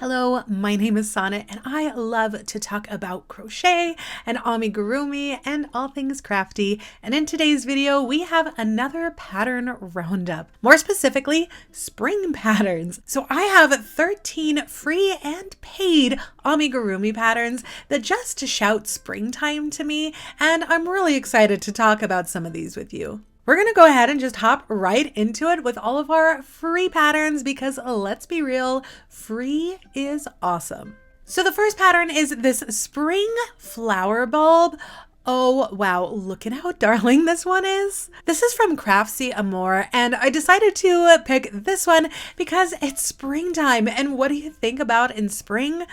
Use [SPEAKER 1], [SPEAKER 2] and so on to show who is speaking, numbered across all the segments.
[SPEAKER 1] Hello, my name is Sana and I love to talk about crochet and amigurumi and all things crafty. And in today's video, we have another pattern roundup, more specifically, spring patterns. So I have 13 free and paid amigurumi patterns that just shout springtime to me. And I'm really excited to talk about some of these with you. We're going to go ahead and just hop right into it with all of our free patterns because let's be real, free is awesome. So the first pattern is this spring flower bulb. Oh, wow. Look at how darling this one is. This is from Craftsy Amore, and I decided to pick this one because it's springtime. And what do you think about in spring?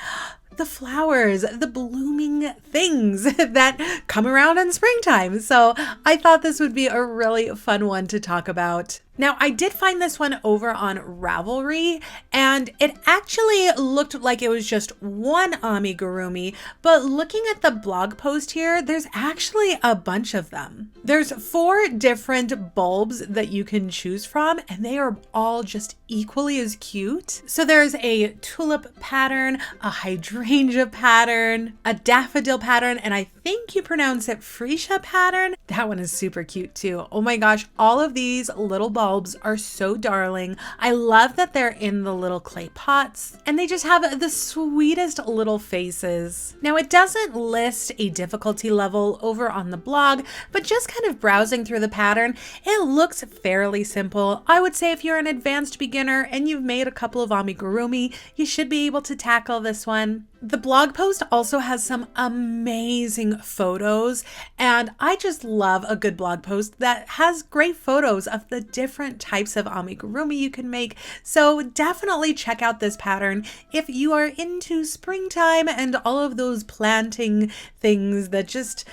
[SPEAKER 1] The flowers, the blooming things that come around in springtime. So I thought this would be a really fun one to talk about. Now, I did find this one over on Ravelry, and it actually looked like it was just one amigurumi, but looking at the blog post here, there's actually a bunch of them. There's 4 different bulbs that you can choose from, and they are all just equally as cute. So there's a tulip pattern, a hydrangea pattern, a daffodil pattern, and I think you pronounce it freesia pattern. That one is super cute too. Oh my gosh, all of these little bulbs are so darling. I love that they're in the little clay pots and they just have the sweetest little faces. Now it doesn't list a difficulty level over on the blog, but just kind of browsing through the pattern, it looks fairly simple. I would say if you're an advanced beginner and you've made a couple of amigurumi, you should be able to tackle this one. The blog post also has some amazing photos, and I just love a good blog post that has great photos of the different types of amigurumi you can make. So definitely check out this pattern if you are into springtime and all of those planting things that just,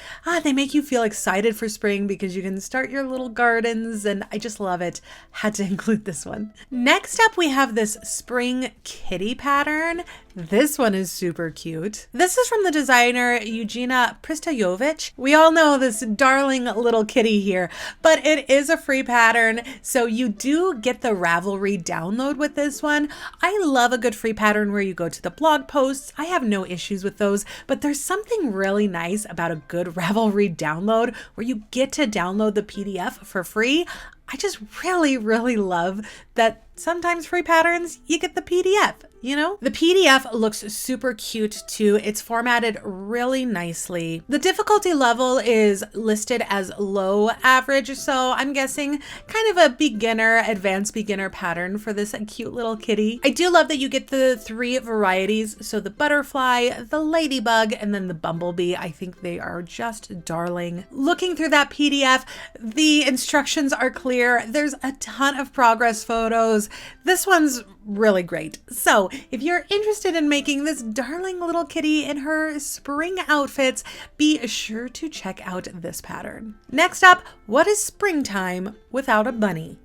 [SPEAKER 1] they make you feel excited for spring because you can start your little gardens, and I just love it. Had to include this one. Next up, we have this spring kitty pattern. This one is super cute. This is from the designer Eugenia Pristoyevich. We all know this darling little kitty here, but it is a free pattern, so you do get the Ravelry download with this one. I love a good free pattern where you go to the blog posts. I have no issues with those, but there's something really nice about a good Ravelry download where you get to download the PDF for free. I just really love that sometimes free patterns, you get the PDF, you know? The PDF looks super cute too. It's formatted really nicely. The difficulty level is listed as low average, so I'm guessing kind of a beginner, advanced beginner pattern for this cute little kitty. I do love that you get the 3 varieties. So the butterfly, the ladybug, and then the bumblebee. I think they are just darling. Looking through that PDF, the instructions are clear. There's a ton of progress photos. This one's really great. So if you're interested in making this darling little kitty in her spring outfits, be sure to check out this pattern. Next up, what is springtime without a bunny?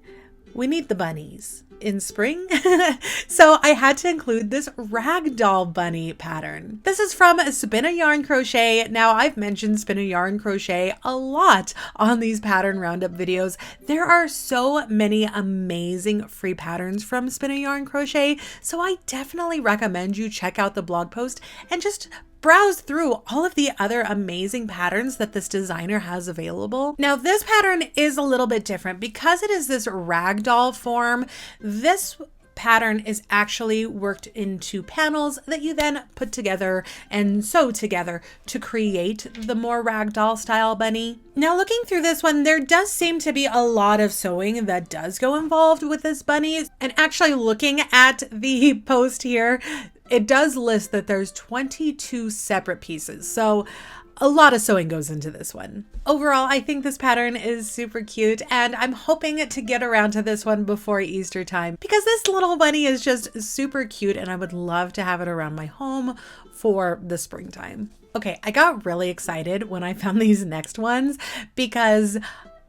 [SPEAKER 1] We need the bunnies in spring. So I had to include this ragdoll bunny pattern. This is from Spin a Yarn Crochet. Now I've mentioned Spin a Yarn Crochet a lot on these pattern roundup videos. There are so many amazing free patterns from Spin a Yarn Crochet, so I definitely recommend you check out the blog post and just browse through all of the other amazing patterns that this designer has available. Now, this pattern is a little bit different because it is this ragdoll form. This pattern is actually worked into panels that you then put together and sew together to create the more ragdoll style bunny. Now, looking through this one, there does seem to be a lot of sewing that does go involved with this bunny. And actually looking at the post here, it does list that there's 22 separate pieces. So a lot of sewing goes into this one. Overall, I think this pattern is super cute, and I'm hoping to get around to this one before Easter time because this little bunny is just super cute and I would love to have it around my home for the springtime. Okay, I got really excited when I found these next ones because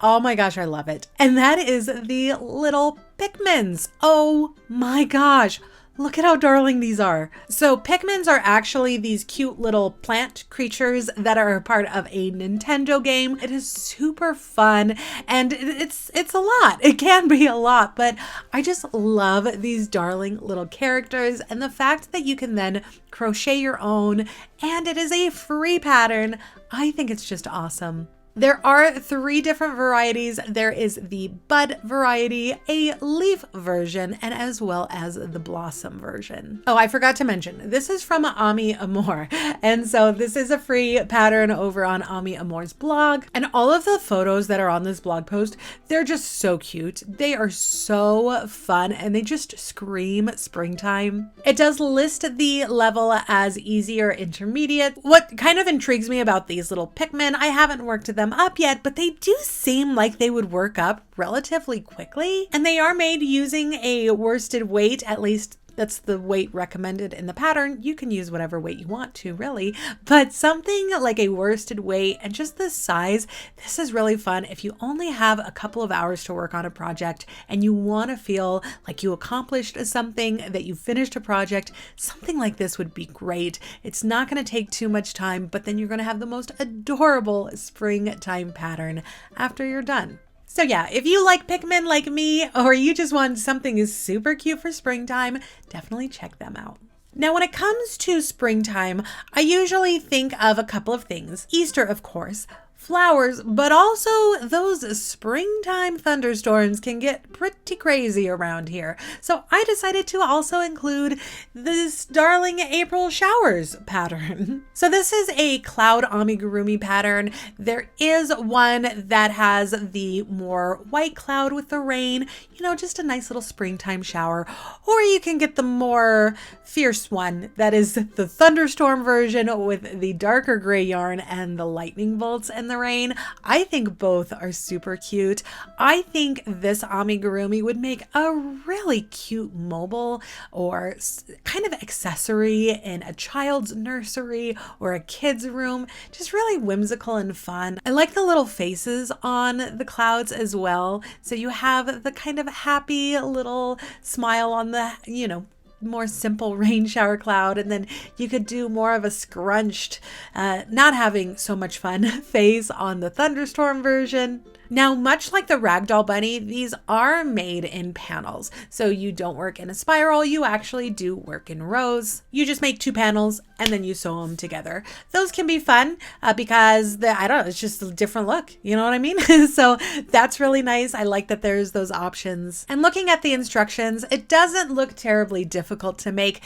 [SPEAKER 1] oh my gosh, I love it. And that is the little Pikmins. Oh my gosh. Look at how darling these are. So Pikmins are actually these cute little plant creatures that are a part of a Nintendo game. It is super fun and it's a lot. It can be a lot, but I just love these darling little characters and the fact that you can then crochet your own and it is a free pattern. I think it's just awesome. There are 3 different varieties. There is the bud variety, a leaf version, and as well as the blossom version. Oh, I forgot to mention, this is from Ami Amor. And so this is a free pattern over on Ami Amor's blog. And all of the photos that are on this blog post, they're just so cute. They are so fun and they just scream springtime. It does list the level as easy or intermediate. What kind of intrigues me about these little Pikmin, I haven't worked them up yet, but they do seem like they would work up relatively quickly. And they are made using a worsted weight, at least that's the weight recommended in the pattern. You can use whatever weight you want to, really, but something like a worsted weight and just the size, this is really fun. If you only have a couple of hours to work on a project and you want to feel like you accomplished something, that you finished a project, something like this would be great. It's not going to take too much time, but then you're going to have the most adorable springtime pattern after you're done. So yeah, if you like Pikmin like me, or you just want something super cute for springtime, definitely check them out. Now, when it comes to springtime, I usually think of a couple of things. Easter, of course, flowers, but also those springtime thunderstorms can get pretty crazy around here. So I decided to also include this darling April showers pattern. So this is a cloud amigurumi pattern. There is one that has the more white cloud with the rain, you know, just a nice little springtime shower, or you can get the more fierce one that is the thunderstorm version with the darker gray yarn and the lightning bolts and the rain. I think both are super cute. I think this amigurumi would make a really cute mobile or kind of accessory in a child's nursery or a kid's room. Just really whimsical and fun. I like the little faces on the clouds as well. So you have the kind of happy little smile on the, you know, more simple rain shower cloud, and then you could do more of a scrunched, not having so much fun face on the thunderstorm version. Now, much like the ragdoll bunny, these are made in panels. So you don't work in a spiral, you actually do work in rows. You just make 2 panels and then you sew them together. Those can be fun because I don't know, it's just a different look. You know what I mean? So that's really nice. I like that there's those options. And looking at the instructions, it doesn't look terribly difficult to make.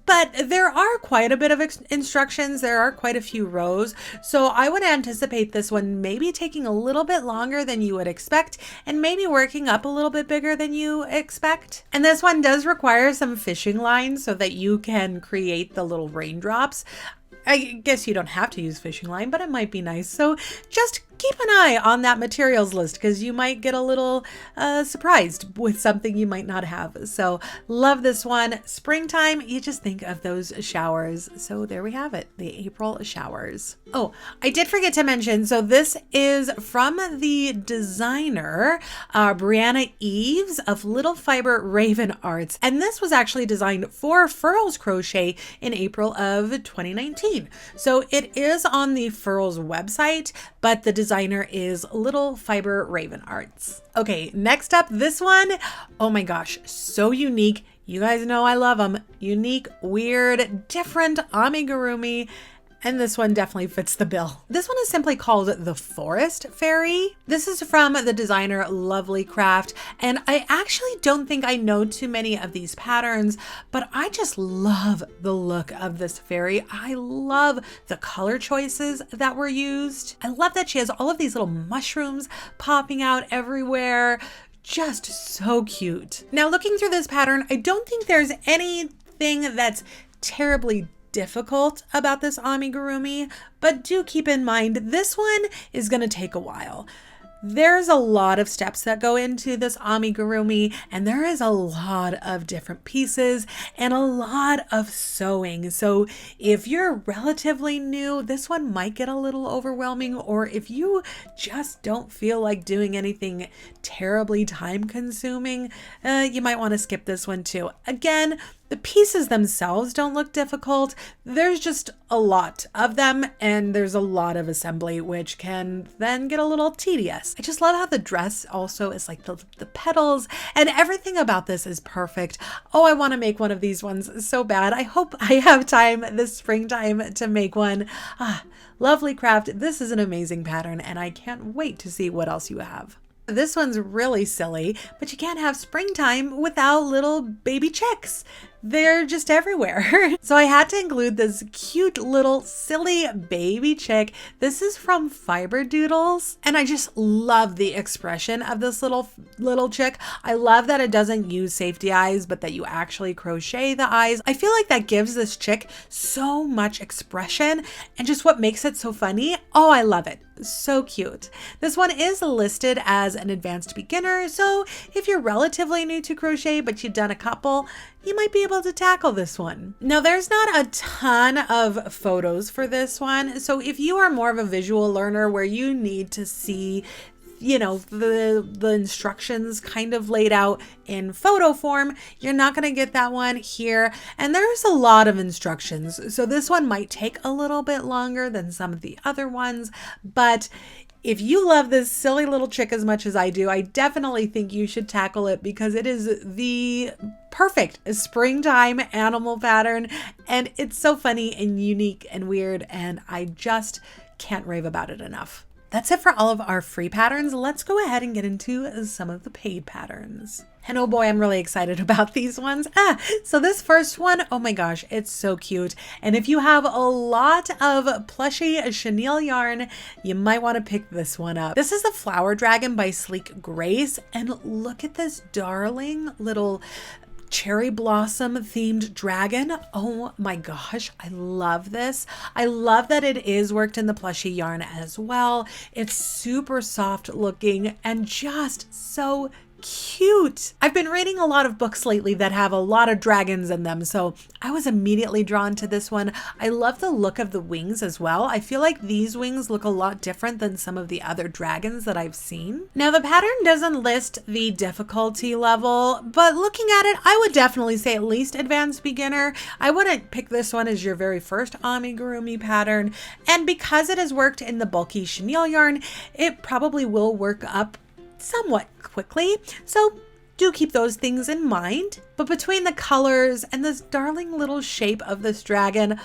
[SPEAKER 1] But there are quite a bit of instructions. There are quite a few rows. So I would anticipate this one maybe taking a little bit longer than you would expect and maybe working up a little bit bigger than you expect. And this one does require some fishing lines so that you can create the little raindrops. I guess you don't have to use fishing line, but it might be nice. So just keep an eye on that materials list because you might get a little surprised with something you might not have. So love this one. Springtime, you just think of those showers. So there we have it, the April showers. Oh, I did forget to mention, so this is from the designer, Brianna Eves of Little Fiber Raven Arts. And this was actually designed for Furls Crochet in April of 2019. So it is on the Furls website, but the designer is Little Fiber Raven Arts. Okay, next up, this one, oh my gosh, so unique. You guys know I love them. Unique, weird, different amigurumi. And this one definitely fits the bill. This one is simply called the Forest Fairy. This is from the designer Lovely Craft. And I actually don't think I know too many of these patterns, but I just love the look of this fairy. I love the color choices that were used. I love that she has all of these little mushrooms popping out everywhere. Just so cute. Now, looking through this pattern, I don't think there's anything that's terribly difficult about this amigurumi, but do keep in mind this one is going to take a while. There's a lot of steps that go into this amigurumi, and there is a lot of different pieces and a lot of sewing. So if you're relatively new, this one might get a little overwhelming, or if you just don't feel like doing anything terribly time consuming, you might want to skip this one too. Again, The pieces themselves don't look difficult. There's just a lot of them, and there's a lot of assembly, which can then get a little tedious. I just love how the dress also is like the petals, and everything about this is perfect. Oh, I want to make one of these ones so bad. I hope I have time this springtime to make one. Lovely craft. This is an amazing pattern, and I can't wait to see what else you have. This one's really silly, but you can't have springtime without little baby chicks. They're just everywhere. So I had to include this cute little silly baby chick. This is from Fiber Doodles, and I just love the expression of this little chick. I love that it doesn't use safety eyes, but that you actually crochet the eyes. I feel like that gives this chick so much expression, and just what makes it so funny. Oh, I love it. So cute. This one is listed as an advanced beginner, so if you're relatively new to crochet but you've done a couple, you might be able to tackle this one. Now, there's not a ton of photos for this one, so if you are more of a visual learner where you need to see, you know, the instructions kind of laid out in photo form, you're not going to get that one here. And there's a lot of instructions, so this one might take a little bit longer than some of the other ones, but if you love this silly little chick as much as I do, I definitely think you should tackle it because it is the perfect springtime animal pattern, and it's so funny and unique and weird, and I just can't rave about it enough. That's it for all of our free patterns. Let's go ahead and get into some of the paid patterns. And oh boy, I'm really excited about these ones. So this first one, oh my gosh, it's so cute. And if you have a lot of plushy chenille yarn, you might want to pick this one up. This is the Flower Dragon by Sleek Grace. And look at this darling little cherry blossom themed dragon. Oh my gosh, I love this. I love that it is worked in the plushy yarn as well. It's super soft looking and just so cute. I've been reading a lot of books lately that have a lot of dragons in them, so I was immediately drawn to this one. I love the look of the wings as well. I feel like these wings look a lot different than some of the other dragons that I've seen. Now, the pattern doesn't list the difficulty level, but looking at it, I would definitely say at least advanced beginner. I wouldn't pick this one as your very first amigurumi pattern, and because it is worked in the bulky chenille yarn, it probably will work up somewhat quickly, so do keep those things in mind. But between the colors and this darling little shape of this dragon,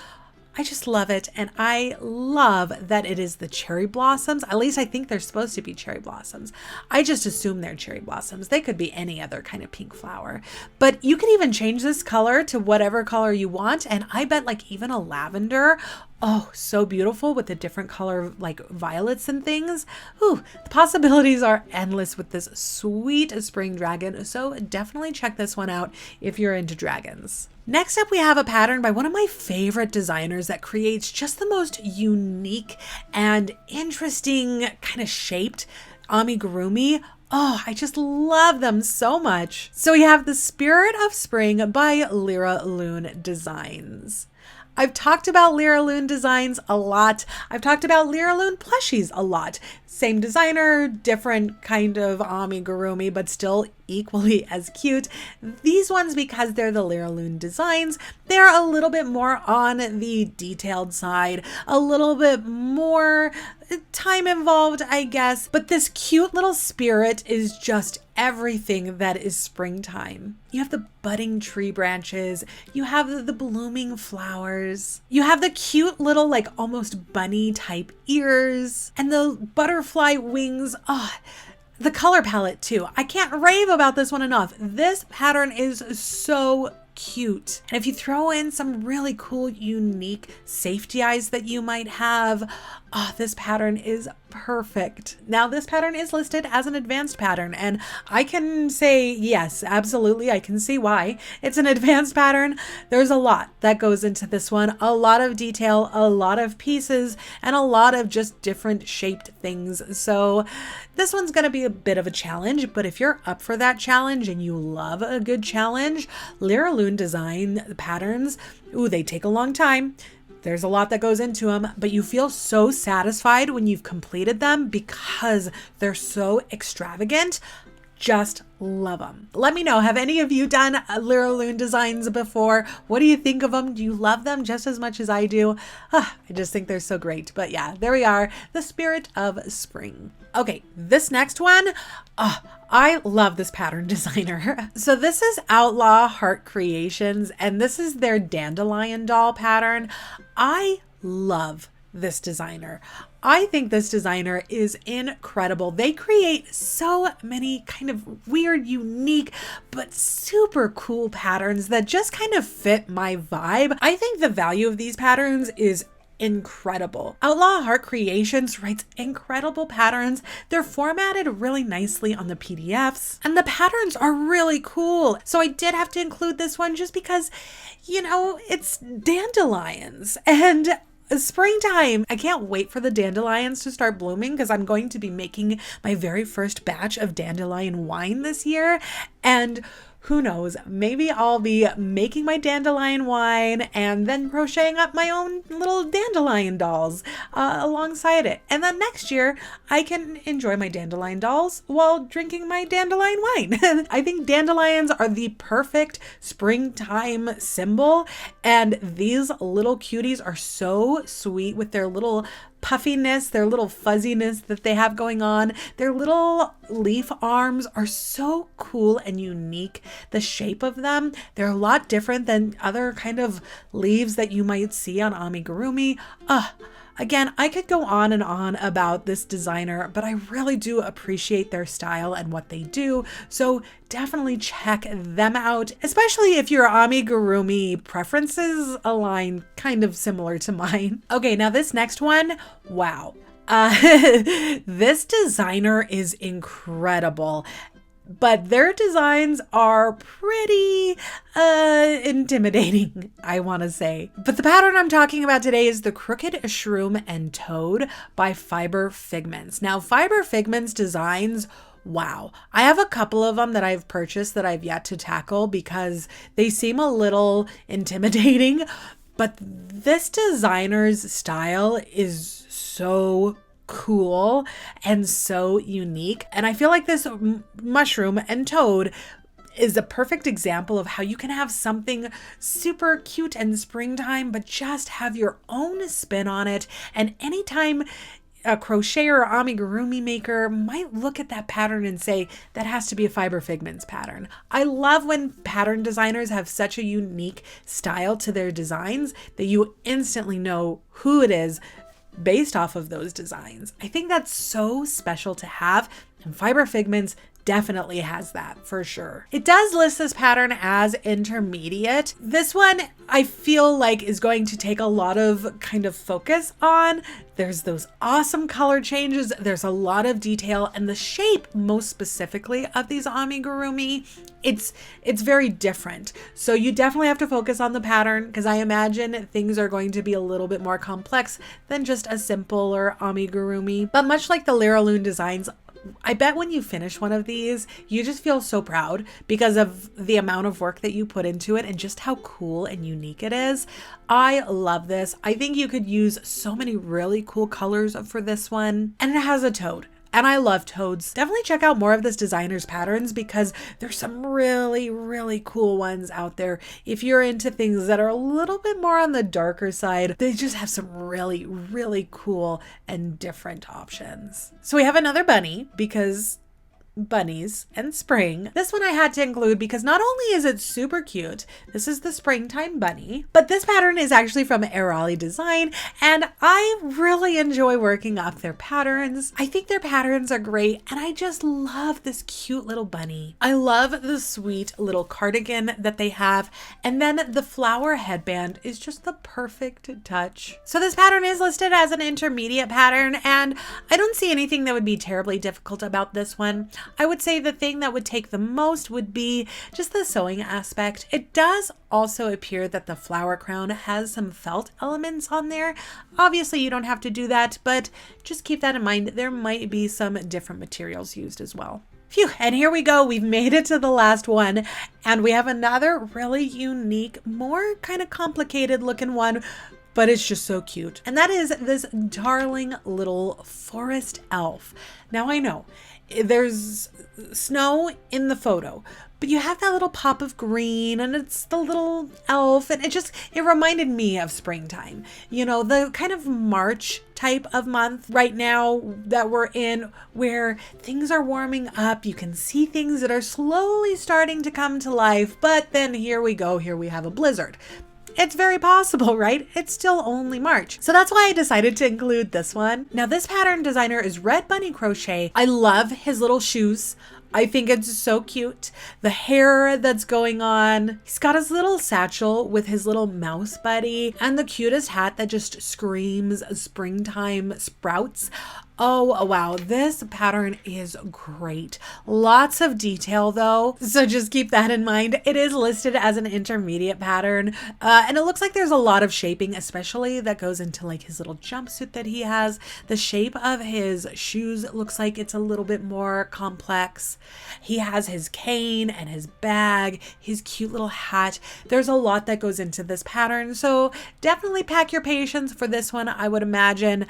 [SPEAKER 1] I just love it, and I love that it is the cherry blossoms. At least I think they're supposed to be cherry blossoms. I just assume they're cherry blossoms. They could be any other kind of pink flower, but you can even change this color to whatever color you want, and I bet like even a lavender. Oh, so beautiful with the different color like violets and things. Ooh, the possibilities are endless with this sweet spring dragon. So definitely check this one out if you're into dragons. Next up, we have a pattern by one of my favorite designers that creates just the most unique and interesting kind of shaped amigurumi. Oh, I just love them so much. So we have the Spirit of Spring by Lyra Loon Designs. I've talked about Lyra Loon Designs a lot. I've talked about Lyra Loon Plushies a lot. Same designer, different kind of amigurumi, but still equally as cute. These ones, because they're the Lyra Loon Designs, they're a little bit more on the detailed side, a little bit more time involved, I guess. But this cute little spirit is just everything that is springtime. You have the budding tree branches, you have the blooming flowers, you have the cute little like almost bunny type ears, and the butterfly wings. Oh, the color palette too. I can't rave about this one enough. This pattern is so cute. And if you throw in some really cool, unique safety eyes that you might have, oh, this pattern is perfect. Now, this pattern is listed as an advanced pattern, and I can say yes, absolutely. I can see why. It's an advanced pattern. There's a lot that goes into this one, a lot of detail, a lot of pieces, and a lot of just different shaped things. So this one's going to be a bit of a challenge, but if you're up for that challenge and you love a good challenge, Lyra Loon Design patterns, ooh, they take a long time. There's a lot that goes into them, but you feel so satisfied when you've completed them because they're so extravagant. just love them. Let me know, have any of you done Loon designs before? What do you think of them? Do you love them just as much as I do? I just think they're so great. But yeah, there we are, the spirit of spring. Okay, this next one, I love this pattern designer. So this is Outlaw Heart Creations, and this is their dandelion doll pattern. I love this designer. I think this designer is incredible. They create so many kind of weird, unique, but super cool patterns that just kind of fit my vibe. I think the value of these patterns is incredible. Outlaw Heart Creations writes incredible patterns. They're formatted really nicely on the PDFs, and the patterns are really cool. So I did have to include this one just because, you know, it's dandelions and springtime. I can't wait for the dandelions to start blooming because I'm going to be making my very first batch of dandelion wine this year. And who knows, maybe I'll be making my dandelion wine and then crocheting up my own little dandelion dolls alongside it. And then next year I can enjoy my dandelion dolls while drinking my dandelion wine. I think dandelions are the perfect springtime symbol, and these little cuties are so sweet with their little puffiness, their little fuzziness that they have going on. Their little leaf arms are so cool and unique. The shape of them, they're a lot different than other kind of leaves that you might see on Amigurumi. Again, I could go on and on about this designer, but I really do appreciate their style and what they do. So definitely check them out, especially if your Amigurumi preferences align kind of similar to mine. Okay, now this next one, wow. This designer is incredible, but their designs are pretty intimidating, I want to say. But the pattern I'm talking about today is the Crooked Shroom and Toad by Fiber Figments. Now, Fiber Figments designs, wow. I have a couple of them that I've purchased that I've yet to tackle because they seem a little intimidating, but this designer's style is so cool and so unique. And I feel like this mushroom and toad is a perfect example of how you can have something super cute and springtime, but just have your own spin on it. And anytime a crocheter or amigurumi maker might look at that pattern and say, that has to be a Fiber Figments pattern. I love when pattern designers have such a unique style to their designs that you instantly know who it is based off of those designs. I think that's so special to have, and Fiber Figments definitely has that for sure. It does list this pattern as intermediate. This one I feel like is going to take a lot of kind of focus on. There's those awesome color changes. There's a lot of detail, and the shape most specifically of these amigurumi, it's very different. So you definitely have to focus on the pattern because I imagine things are going to be a little bit more complex than just a simpler amigurumi. But much like the Loon designs, I bet when you finish one of these, you just feel so proud because of the amount of work that you put into it and just how cool and unique it is. I love this. I think you could use so many really cool colors for this one. And it has a toad. And I love toads. Definitely check out more of this designer's patterns because there's some really, really cool ones out there. If you're into things that are a little bit more on the darker side, they just have some really, really cool and different options. So we have another bunny because bunnies and spring. This one I had to include because not only is it super cute, this is the springtime bunny, but this pattern is actually from Arali Design, and I really enjoy working up their patterns. I think their patterns are great, and I just love this cute little bunny. I love the sweet little cardigan that they have, and then the flower headband is just the perfect touch. So this pattern is listed as an intermediate pattern, and I don't see anything that would be terribly difficult about this one. I would say the thing that would take the most would be just the sewing aspect. It does also appear that the flower crown has some felt elements on there. Obviously you don't have to do that, but just keep that in mind. There might be some different materials used as well. Phew, and here we go. We've made it to the last one, and we have another really unique, more kind of complicated looking one, but it's just so cute. And that is this darling little forest elf. Now I know there's snow in the photo, but you have that little pop of green and it's the little elf, and it reminded me of springtime. You know, the kind of March type of month right now that we're in, where things are warming up. You can see things that are slowly starting to come to life, but then here we go, here we have a blizzard. It's very possible, right? It's still only March. So that's why I decided to include this one. Now, this pattern designer is Red Bunny Crochet. I love his little shoes. I think it's so cute. The hair that's going on. He's got his little satchel with his little mouse buddy and the cutest hat that just screams springtime sprouts. Oh, wow. This pattern is great. Lots of detail though, so just keep that in mind. It is listed as an intermediate pattern, and it looks like there's a lot of shaping, especially that goes into like his little jumpsuit that he has. The shape of his shoes looks like it's a little bit more complex. He has his cane and his bag, his cute little hat. There's a lot that goes into this pattern, so definitely pack your patience for this one, I would imagine.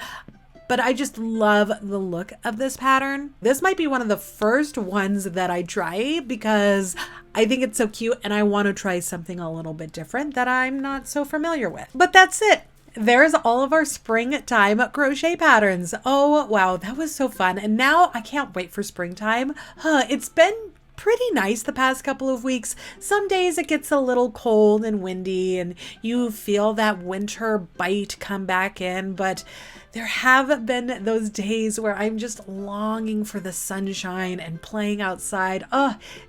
[SPEAKER 1] But I just love the look of this pattern. This might be one of the first ones that I try because I think it's so cute and I want to try something a little bit different that I'm not so familiar with. But that's it. There's all of our springtime crochet patterns. Oh, wow, that was so fun. And now I can't wait for springtime. It's been pretty nice the past couple of weeks. Some days it gets a little cold and windy and you feel that winter bite come back in, but there have been those days where I'm just longing for the sunshine and playing outside.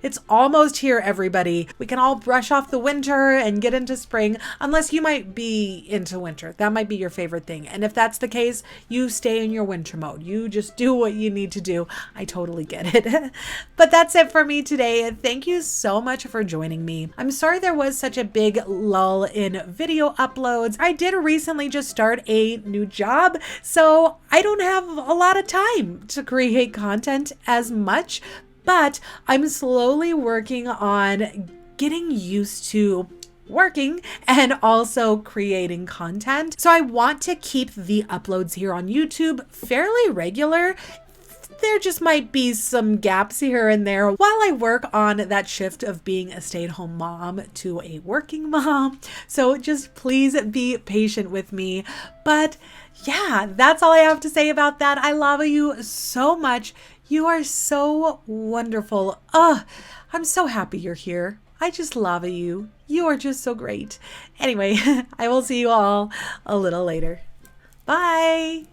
[SPEAKER 1] It's almost here, everybody. We can all brush off the winter and get into spring, unless you might be into winter. That might be your favorite thing. And if that's the case, you stay in your winter mode. You just do what you need to do. I totally get it. But that's it for me today. Thank you so much for joining me. I'm sorry there was such a big lull in video uploads. I did recently just start a new job, so I don't have a lot of time to create content as much, but I'm slowly working on getting used to working and also creating content. So I want to keep the uploads here on YouTube fairly regular. There just might be some gaps here and there while I work on that shift of being a stay-at-home mom to a working mom. So just please be patient with me. But yeah, that's all I have to say about that. I love you so much. You are so wonderful. I'm so happy you're here. I just love you. You are just so great. Anyway, I will see you all a little later. Bye.